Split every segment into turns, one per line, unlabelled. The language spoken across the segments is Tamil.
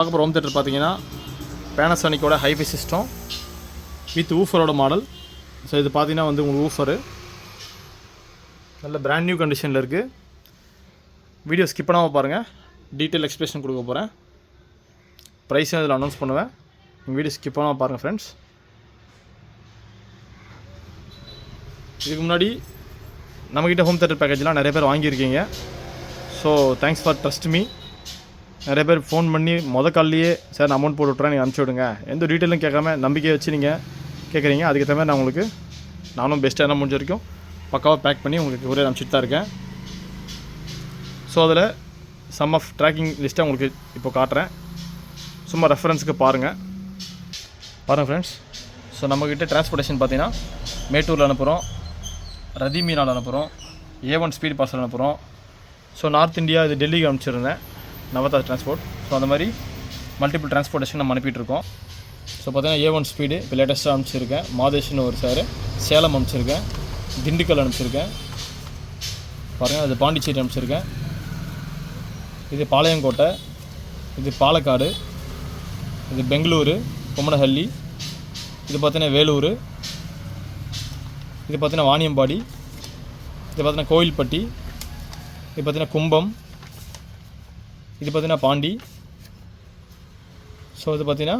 பார்க்க போகிற ஹோம் தேட்டர் பார்த்தீங்கன்னா பேனாசோனிக்கோட ஹைஃபை சிஸ்டம் வித் ஊஃபரோட மாடல். ஸோ இது பார்த்தீங்கன்னா வந்து உங்களுக்கு ஊஃபரு நல்ல பிராண்ட் நியூ கண்டிஷனில் இருக்குது. வீடியோ ஸ்கிப் பண்ணாமல் பாருங்கள், டீட்டெயில் எக்ஸ்பிளேஷன் கொடுக்க போகிறேன். ப்ரைஸும் இதில் அனௌன்ஸ் பண்ணுவேன். வீடியோ ஸ்கிப் பண்ணாமல் பாருங்கள் ஃப்ரெண்ட்ஸ். இதுக்கு முன்னாடி நம்மக்கிட்ட ஹோம் தேட்டர் பேக்கேஜ்லாம் நிறைய பேர் வாங்கியிருக்கீங்க. So thanks for trust me. நிறைய பேர் ஃபோன் பண்ணி கால்லையே சார் நான் அமௌண்ட் போட்டு விட்றேன், நீங்கள் அனுப்பிச்சி விடுங்க, எந்த டீட்டெயிலும் கேட்காம நம்பிக்கையை வச்சு நீங்கள் கேட்குறீங்க. அதுக்கேற்ற மாதிரி நான் உங்களுக்கு நானும் பெஸ்ட்டாக என்ன முடிஞ்ச வரைக்கும் பக்காவாக பேக் பண்ணி உங்களுக்கு ஒரே அனுப்பிச்சிட்டு தான் இருக்கேன். ஸோ அதில் சம் ஆஃப் ட்ராக்கிங் லிஸ்ட்டை உங்களுக்கு இப்போ காட்டுறேன், சும்மா ரெஃபரன்ஸுக்கு பாருங்கள் ஃப்ரெண்ட்ஸ். ஸோ நம்மக்கிட்ட டிரான்ஸ்போர்ட்டேஷன் பார்த்தீங்கன்னா மேட்டூரில் அனுப்புகிறோம், ரதி மீனால் அனுப்புகிறோம், A1 ஸ்பீட் பார்சல் அனுப்புகிறோம். ஸோ நார்த் இந்தியா இது டெல்லிக்கு அனுப்பிச்சிருந்தேன், நவதா டிரான்ஸ்போர்ட். ஸோ அந்த மாதிரி மல்டிபிள் டிரான்ஸ்போர்ட்டேஷன் நம்ம அனுப்பிட்டுருக்கோம். ஸோ பார்த்தீங்கன்னா A1 ஸ்பீடு இப்போ லேட்டஸ்ட்டாக அனுப்பிச்சிருக்கேன், மாதேஷ்னு ஒரு சார், சேலம் அனுப்பிச்சிருக்கேன், திண்டுக்கல் அனுப்பிச்சிருக்கேன், பாருங்கள் அது பாண்டிச்சேரி அனுப்பிச்சிருக்கேன், இது பாளையங்கோட்டை, இது பாலக்காடு, இது பெங்களூரு பொம்மனஹள்ளி, இது பார்த்தீங்கன்னா வேலூர், இது பார்த்தீங்கன்னா வாணியம்பாடி, இது பார்த்தீங்கன்னா கோயில்பட்டி, இது பார்த்தீங்கன்னா கும்பம், இது பார்த்தீங்கன்னா பாண்டி, ஸோ இது பார்த்தீங்கன்னா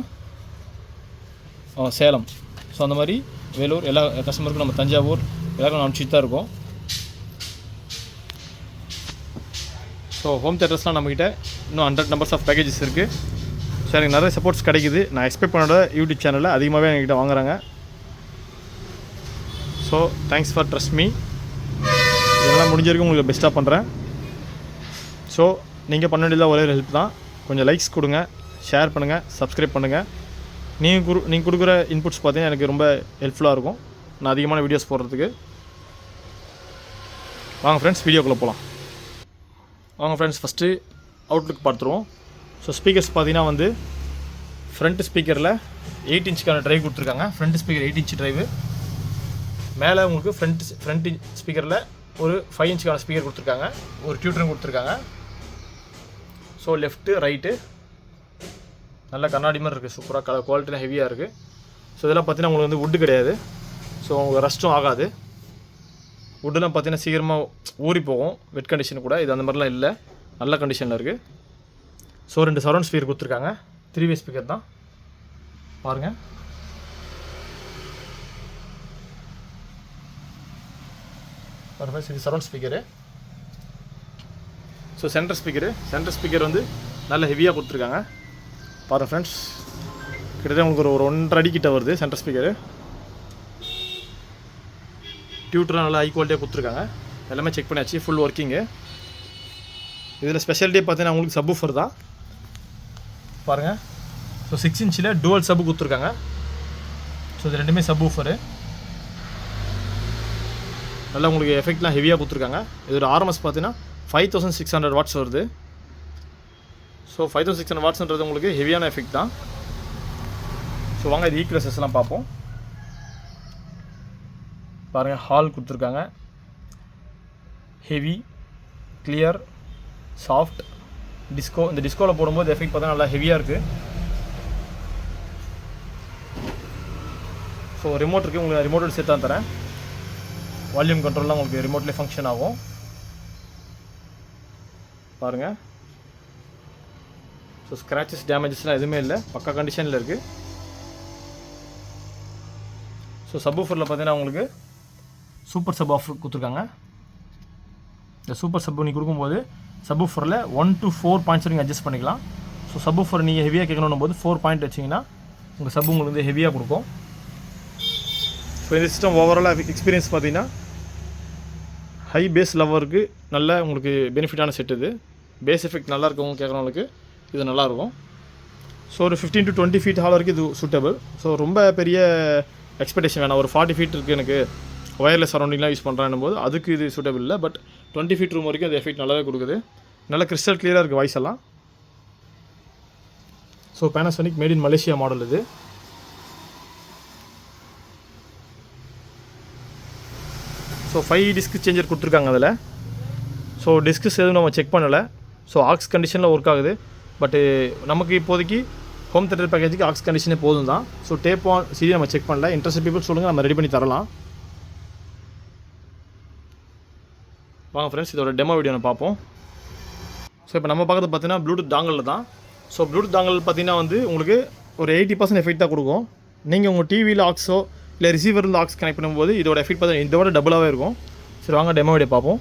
சேலம். ஸோ அந்த மாதிரி வேலூர் எல்லா கஸ்டமருக்கும் நம்ம தஞ்சாவூர் எல்லாருக்கும் அனுப்பிச்சிட்டு தான் இருக்கோம். ஸோ ஹோம் தேட்டர்ஸ்லாம் நம்மக்கிட்ட இன்னும் 100 நம்பர்ஸ் ஆஃப் பேக்கேஜஸ் இருக்குது. ஸோ எனக்கு நிறைய சப்போர்ட்ஸ் கிடைக்குது. நான் எக்ஸ்பெக்ட் பண்ணோட யூடியூப் சேனலில் அதிகமாகவே என்கிட்ட வாங்குறாங்க. So thanks for trust me. இதெல்லாம் முடிஞ்ச வரைக்கும் உங்களுக்கு பெஸ்ட்டாக பண்ணுறேன். ஸோ நீங்கள் பண்ண வேண்டியதாக ஒரே ஹெல்ப் தான், கொஞ்சம் லைக்ஸ் கொடுங்க, ஷேர் பண்ணுங்கள், சப்ஸ்கிரைப் பண்ணுங்கள். நீங்கள் கொடுக்குற இன்புட்ஸ் பார்த்தீங்கன்னா எனக்கு ரொம்ப ஹெல்ப்ஃபுல்லாக இருக்கும் நான் அதிகமான வீடியோஸ் போடுறதுக்கு. வாங்க ஃப்ரெண்ட்ஸ் வீடியோக்குள்ளே போகலாம். வாங்க ஃப்ரெண்ட்ஸ் ஃபஸ்ட்டு அவுட்லுக் பார்த்துருவோம். ஸோ ஸ்பீக்கர்ஸ் பார்த்தீங்கன்னா வந்து ஃப்ரண்ட் ஸ்பீக்கரில் 8 இன்ச்சுக்கான ட்ரைவ் கொடுத்துருக்காங்க. Front speaker 8 inch drive. மேலே உங்களுக்கு ஃப்ரண்ட் ஸ்பீக்கரில் ஒரு 5 இன்ச்சுக்கான ஸ்பீக்கர் கொடுத்துருக்காங்க, ஒரு டியூட்டரும் கொடுத்துருக்காங்க. ஸோ லெஃப்ட்டு ரைட்டு நல்ல கண்ணாடி மாதிரி இருக்குது, சூப்பராக குவாலிட்டிலாம் ஹெவியாக இருக்குது. ஸோ இதெல்லாம் பார்த்தீங்கன்னா உங்களுக்கு வந்து வுட்டு கிடையாது, ஸோ உங்களுக்கு ரஸ்ட்டும் ஆகாது. வுட்டுலாம் பார்த்தீங்கன்னா சீக்கிரமாக ஊறி போகும் வெட் கண்டிஷன் கூட, இது அந்த மாதிரிலாம் இல்லை, நல்ல கண்டிஷனில் இருக்குது. ஸோ 2 சரௌண்ட் ஸ்பீக்கர் கொடுத்துருக்காங்க, 3-வே ஸ்பீக்கர் தான் பாருங்கள். இது surround speaker. So centre speaker வந்து நல்ல ஹெவியாக கொடுத்துருக்காங்க பாருங்கள் ஃப்ரெண்ட்ஸ். கிட்டத்தட்ட உங்களுக்கு ஒரு 1.5 அடி கிட்ட வருது சென்டர் ஸ்பீக்கரு. டியூட்டரும் நல்லா ஹை குவாலிட்டியாக கொடுத்துருக்காங்க, எல்லாமே செக் பண்ணியாச்சு, ஃபுல் ஒர்க்கிங்கு. இதில் ஸ்பெஷாலிட்டி பார்த்தீங்கன்னா உங்களுக்கு சப்வூஃபர் தான் பாருங்கள். ஸோ 6 இன்ச்சில் டுவல் சப்பு கொடுத்துருக்காங்க. ஸோ இது ரெண்டுமே சப்வூஃபரு, நல்லா உங்களுக்கு எஃபெக்ட்லாம் ஹெவியாக கொடுத்துருக்காங்க. இதோட ஆர்எம்எஸ் பார்த்தீங்கன்னா 5600 வாட்ஸ் வருது. ஸோ 5600 வாட்ஸ்ன்றது உங்களுக்கு ஹெவியான எஃபெக்ட் தான். ஸோ வாங்க இது ஈக்குவலைசர்ஸ்லாம் பார்ப்போம். பாருங்கள் ஹால் கொடுத்துருக்காங்க, ஹெவி, கிளியர், சாஃப்ட், டிஸ்கோ. இந்த டிஸ்கோவில் போடும்போது எஃபெக்ட் பார்த்தா நல்லா ஹெவியாக இருக்குது. ஸோ ரிமோட் இருக்குது, உங்களுக்கு ரிமோட்டோட சேர்த்து தான் தரேன். வால்யூம் கண்ட்ரோல்லாம் உங்களுக்கு ரிமோட்லேயே ஃபங்க்ஷன் ஆகும் பாருங்கள். ஸோ ஸ்க்ராச்சஸ் டேமேஜஸ்லாம் எதுவுமே இல்லை, பக்கா கண்டிஷனில் இருக்குது. ஸோ சப்வூஃபரில் பார்த்தீங்கன்னா உங்களுக்கு சூப்பர் சப் ஆஃபர் கொடுத்துருக்காங்க. இந்த சூப்பர் சப் நீங்கள் கொடுக்கும்போது சப்வூஃபரில் 1 to 4 பாயிண்ட்ஸ் நீங்கள் அட்ஜஸ்ட் பண்ணிக்கலாம். ஸோ சப்வூஃபர் நீங்கள் ஹெவியாக கேட்கணும் போது 4 பாயிண்ட் வச்சிங்கன்னா உங்கள் சப் உங்களுக்கு வந்து ஹெவியாக கொடுக்கும். ஸோ இந்த சிஸ்டம் ஓவராலாக எக்ஸ்பீரியன்ஸ் பார்த்தீங்கன்னா ஹை பேஸ் லவருக்கு நல்ல உங்களுக்கு பெனிஃபிட்டான செட். இது பேஸ் எஃபெக்ட் நல்லா இருக்கவங்க கேட்குறவங்களுக்கு இது நல்லாயிருக்கும். ஸோ ஒரு 15 to 20 ஃபீட் ஹால் வரைக்கும் இது சூட்டபிள். ஸோ ரொம்ப பெரிய எக்ஸ்பெக்டேஷன் வேணாம், ஒரு 40 ஃபீட் இருக்குது எனக்கு ஒயர்லெஸ் சரௌண்டிங்லாம் யூஸ் பண்ணுறேன்னும் போது அதுக்கு இது சூட்டபிள் இல்லை. பட் 20 ஃபீட் ரூம் வரைக்கும் அது எஃபெக்ட் நல்லாவே கொடுக்குது, நல்லா கிறிஸ்டல் கிளியராக இருக்குது வாய்ஸ் எல்லாம். So Panasonic made in Malaysia model இது. ஸோ 5 டிஸ்க் சேஞ்சர் கொடுத்துருக்காங்க அதில். ஸோ டிஸ்கஸ் எதுவும் நம்ம செக் பண்ணலை. ஸோ ஆக்ஸ் கண்டிஷனில் ஒர்க் ஆகுது. பட்டு நமக்கு இப்போதைக்கு ஹோம் தேட்டர் பேக்கேஜுக்கு ஆக்ஸ் கண்டிஷனே போதும் தான். ஸோ டேப் ஆன் சிடி நம்ம செக் பண்ணல. இன்ட்ரெஸ்ட் பீப்புள் சொல்லுங்கள், நம்ம ரெடி பண்ணி தரலாம். வாங்க ஃப்ரெண்ட்ஸ், இதோட டெமோ வீடியோ நம்ம பார்ப்போம். ஸோ இப்போ நம்ம பார்க்குறது பார்த்தீங்கன்னா ப்ளூடூத் டாங்கல் தான். ஸோ ப்ளூடூத் டாங்கல் பார்த்தீங்கன்னா வந்து உங்களுக்கு ஒரு 80% எஃபெக்ட் தான் கொடுக்கும். நீங்கள் உங்கள் டிவியில் ஆக்ஸோ இல்லை ரிசீவரில் ஆக்ஸ் கனெக்ட் பண்ணும்போது இதோட எஃபெக்ட் பார்த்தீங்கன்னா இதோட டபுளாகவே இருக்கும். சரி வாங்க டெமோ வீடியோ பார்ப்போம்.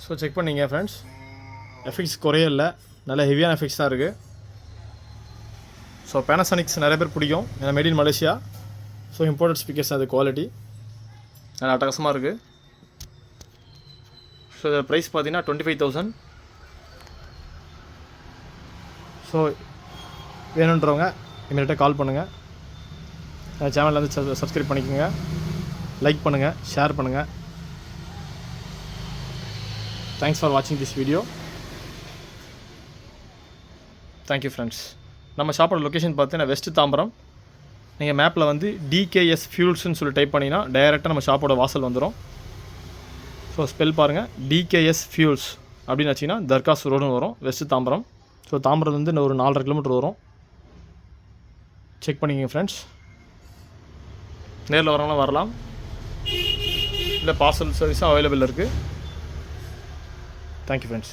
ஸோ செக் பண்ணிங்க ஃப்ரெண்ட்ஸ், எஃபெக்ட்ஸ் குறைய இல்லை, நல்ல ஹெவியான எஃபெக்ட்ஸ் தான் இருக்குது. ஸோ பேனாசோனிக்ஸ் நிறைய பேர் பிடிக்கும், ஏன்னா made in Malaysia. So imported speakers அது குவாலிட்டி நல்லா அட்டகாசமாக இருக்குது. ஸோ இதோட ப்ரைஸ் பார்த்தீங்கன்னா 25,000. ஸோ வேணுன்றவங்க இமீடியட்டாக கால் பண்ணுங்கள். சேனலில் வந்து சப்ஸ்கிரைப் பண்ணிக்கோங்க, லைக் பண்ணுங்கள், ஷேர் பண்ணுங்கள். Thanks for watching this video. Thank you friends. நம்ம ஷாப்போட லொக்கேஷன் பார்த்தீங்கன்னா வெஸ்ட் தாம்பரம். நீங்கள் மேப்பில் வந்து DKS ஃபியூல்ஸ்ன்னு சொல்லி டைப் பண்ணிங்கன்னா டைரெக்டாக நம்ம ஷாப்போட வாசல் வந்துடும். ஸோ ஸ்பெல் பாருங்கள், DKS ஃபியூல்ஸ் அப்படின்னு வச்சிங்கன்னா தர்காஸ் ரோடுன்னு வரும், வெஸ்ட் தாம்பரம். ஸோ தாம்பரம் வந்து ஒரு 4.5 கிலோமீட்டர் வரும். செக் பண்ணிக்கங்க ஃப்ரெண்ட்ஸ். நேரில் வரவங்களாம் வரலாம், இல்லை பார்சல் சர்வீஸும் அவைலபிள் இருக்குது. Thank you friends.